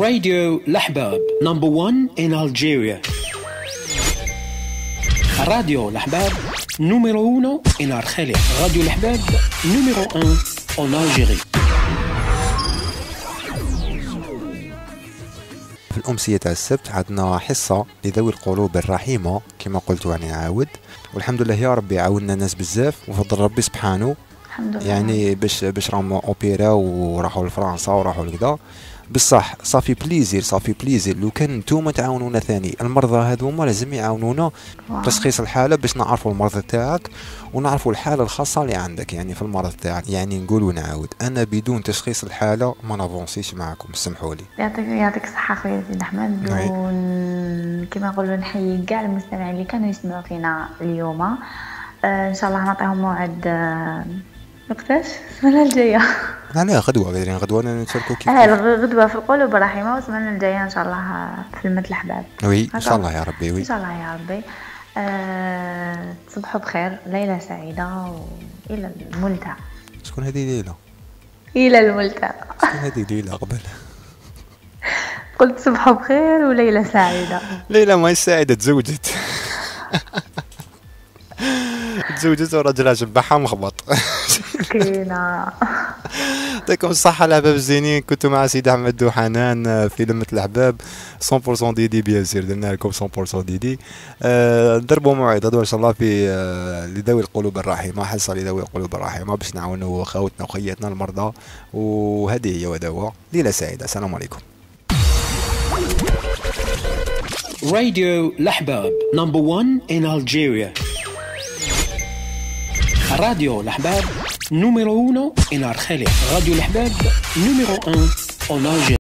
Radio L'Ahbab, number 1 in Algeria. Radio L'Ahbab, numéro 1 in Argelia. Radio L'Ahbab, numéro 1 en Algérie. في الأمسية تاع السبت عندنا حصة لذوي القلوب الرحيمة كما قلت يعني عاود، والحمد لله يا ربي عاوننا الناس بزاف وفضل ربي سبحانه. الحمد لله. يعني باش راهم اوبيرا وراحوا لفرنسا وراحوا لكذا، بصح صافي بليزير لو كان نتوما تعاونونا ثاني. المرضى هذوما لازم يعاونونا تشخيص الحاله باش نعرفوا المرض تاعك ونعرفوا الحاله الخاصه اللي عندك يعني في المرض تاعك. يعني نقول ونعاود، انا بدون تشخيص الحاله ما نافونسيش معكم، سمحوا لي. يعطيك الصحه خويا سيدي احمد. كما نقولوا نحيي كاع المستمعين اللي كانوا يسمعوا فينا اليوم. ان شاء الله نعطيهم موعد وقتاش السنه الجايه. لا غدوه نتشاركوا كيف الغدوه في القلوب الرحيمه، والسنه الجايه ان شاء الله في المثل الأحباب. وي ان شاء الله يا ربي. وي ان شاء الله يا ربي. تصبحوا بخير، ليله سعيده والى الملتقى. شكون هذه ليلى؟ الى الملتقى. شكون هذه ليلى قبل؟ قلت صبحوا بخير وليله سعيده. ليلى ما هي سعيده، تزوجت. تزوجت وراجلها شبحها مخبط. مسكينه. يعطيكم الصحة الأحباب الزينين، كنتوا مع سيدي أحمد وحنان في لمة الأحباب 100% ديدي. بيان سير درنا لكم 100% ديدي. نضربوا موعد غدوة إن شاء الله في لذوي القلوب الرحيمة، حصة لذوي القلوب الرحيمة باش نعاونوا خوتنا وخياتنا المرضى، وهذه هي ودواء. ليلة سعيدة، السلام عليكم. Radio L'Ahbab, number 1 in Algeria. Radio L'Ahbab, numéro 1 in Argelia. Radio L'Ahbab, numéro 1 en Algérie.